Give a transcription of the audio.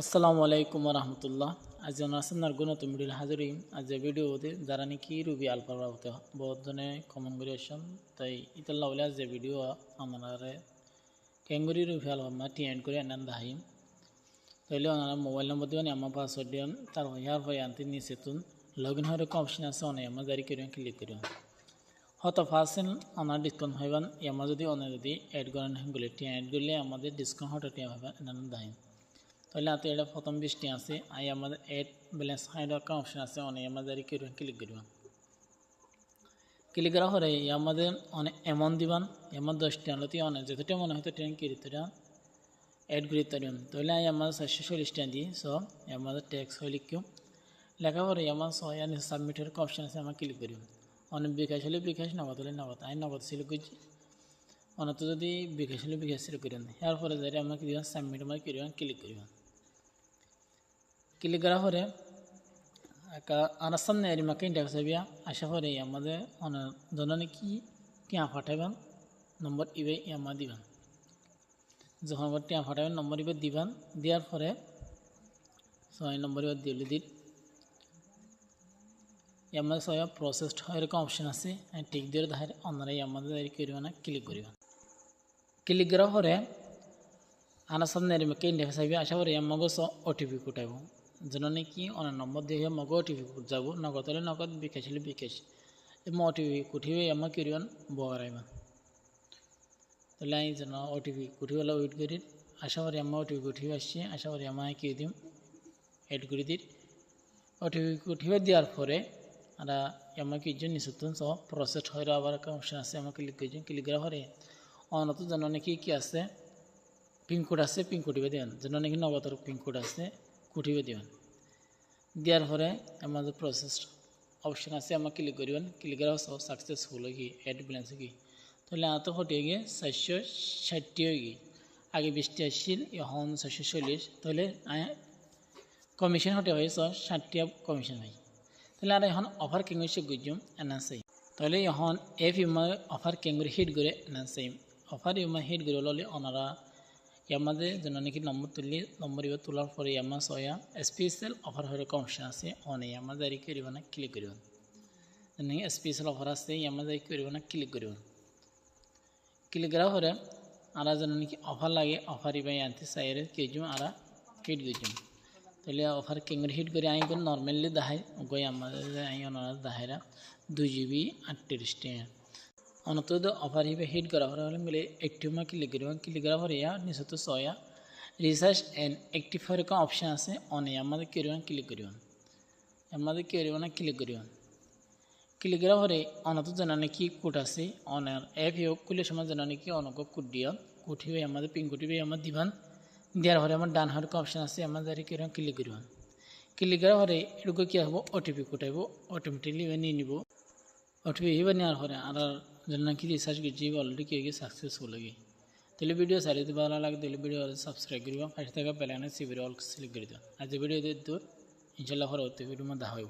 আসসালামু আলাইকুম রহমতুল্লাহ। আজ নাসার গুণ তুমি হাজির আজ ভিডিও যারা নাকি রুবি আলফার হতে বহুজনে কমন করেছেন তাই ইতাল্লাহ বলে আজ ভিডিও আমার ক্যাঙ্গুরি রুবি আলফা টিএন্ড করে এনান দাহিম তাইলে ওনারা মোবাইল নম্বর দিবেন আমার পাসওয়ার্ড দিবেন তার ইয়ার হয়ে আনতে নিচে তুন লগ ইন হওয়ার অপশন আছে অনেক আমার জারি করিবেন ক্লিক করিবেন হয়তো পার্সেন্ট ওনার ডিসকাউন্ট হইবেন আমার যদি অনেক যদি অ্যাড করেন গুলি টিএড করলে আমাদের ডিসকাউন্ট হতে টিয়া হইবেন এনান দাহিম তাহলে আতে এটা প্রথম 20টি আছে আই আমাদের এড ব্যালেন্স হাইড একটা অপশন আছে অনেক আমাদের ক্লিক করবেন ক্লিক করা হলে আমাদের অনেক এমন দিবান এমন 10টি আনতে অনেক যতটা মনে হয়তো ট্রেন কিরিতরা এড করিতে দিন তাহলে আই আমাদের 440টা দিই সব আমাদের ট্যাক্স হয়ে লিখিও লেখা পরে আমার সয় সাবমিটের অপশন আছে আমার ক্লিক করিব অনেক বিকাশ হলে বিকাশ নগদ হলে নগদ আই নগদ সিলেক্ট করছি অনত যদি বিকাশ হলে বিকাশ সিলেক্ট করেন এরপরে যারা আমরা কি দিবেন সাবমিট আমার ক্লিক করিবেন ক্লিক করা পরে আর সামনে এরিমাকে ইন্টারভিউ চাবিয়া আসা পরে আমাদের জননে কি টিয়া ফাটাইবেন নম্বর ইবে আমার দিবেন যখন টিয়া ফাটাইবেন নম্বর ইবে দিবেন দেওয়ার পরে 6 নম্বর ইবে দিলে দিন আমাদের সব প্রসেসড এরকম অপশন আছে ঠিক দিয়ে ধারে অন্যরাই আমাদের করবেন ক্লিক করবেন ক্লিক করার পরে আনার সামনে এরিমাকে ইন্টারভিউ চাবিয়া আসা পরে আমাকে ওটিপি কোটাইব যেন নাকি অনেক নম্বর দিয়ে মগ ওটিপি যাব নগদ হলে নগদ বিকাশ হলে বিকাশ এবং ওটিপি কুঠিবে আমার কিরবেন বগারাইবেন তাহলে আমি যেন ওটিপি কুঠিবেলা ওয়েট করি আশা করি আমার ওটিপি কুঠিবে আসছে আশা করি আমার কি দিম এড করে দিই ওটিপি কুঠিবে দেওয়ার পরে আর আমার কি নিচুন সব প্রসেস হয়ে আবার একটা অপশন আছে আমার ক্লিক করছি ক্লিক করার পরে অনত যেন নাকি কি আছে পিনকোড আছে পিনকোড দিবে দেবেন যেন নাকি নগদের পিনকোড আছে কুঠিবে দিবেন দেওয়ার পরে আমাদের প্রসেস অপশন আছে আমার ক্লিক করবেন ক্লিক করা সব সাকসেসফুল হয়ে গিয়ে অ্যাড ব্যালেন্স গিয়ে তাহলে আতো হটে গিয়ে 460 হয়ে গিয়ে আগে 20টি আসছিল এখন 440 তাহলে কমিশন হটে হয়ে 60টি কমিশন হয় তাহলে আর এখন অফার কেঙ্গুরি গুজুম এনাসাই তাহলে এখন এফ ইউমার অফার কেঙ্গুরি হিট করে এনাসাই অফার ইউমার হিট করে ললে ওনারা আমাদের যেন নাকি নম্বর তুললে নম্বর এবার তোলার পরে আমার সয়া স্পেশাল অফার হয়ে অপশন আছে অনেক আমাদের করব না ক্লিক করব নাকি স্পেশাল অফার আছে আমাদের করব না ক্লিক করব ক্লিক করা পরে আর যেন নাকি অফার লাগে অফার ইবাই আনতে চাইরে কেজুম আর হিট গেছুম তাহলে অফার কেঙ্গুরি হিট করে আই নর্মালি দেখাই গই আমাদের আই ওনারা দেখাইরা 2 GB 38 টাকা অনত অফার হিবে হিট করা হলে মিলে একটিভ ক্লিক করবেন ক্লিক করার পরে নিচে তো সয়া রিসার্চ অ্যান্ড অ্যাক্টিভ এরকম অপশন আছে অনে আমাদের করবেন ক্লিক করবেন আমাদের করবেন ক্লিক করবেন ক্লিক করার পরে অনত জানা নাকি কোড আছে অনার অ্যাপ হোক খুলে সময় জানা নাকি অনক কোড দিয়া কোড হিবে আমাদের পিন কোড হিবে আমার দিবান দেওয়ার পরে আমার ডান হাতে অপশন আছে আমাদের করবেন ক্লিক করবেন ক্লিক করার পরে এটুকু কী হবো ওটিপি কোটাইব অটোমেটিকলি নিয়ে নিব ওটিপি হিবে নেওয়ার পরে আর যেন নাকি রিসার্চ করছি অলরেডি কেউ সাকসেসফুল হয়ে তাহলে ভিডিও সারি ভালো লাগে তাহলে ভিডিও সাবস্ক্রাইব করবা পাশে থাকা বেল আইকন সিবির অল সিলেক্ট করে দিও আজ ভিডিও দূর ইনশাআল্লাহ পরবর্তী ভিডিও মধ্যে দেখা হইব।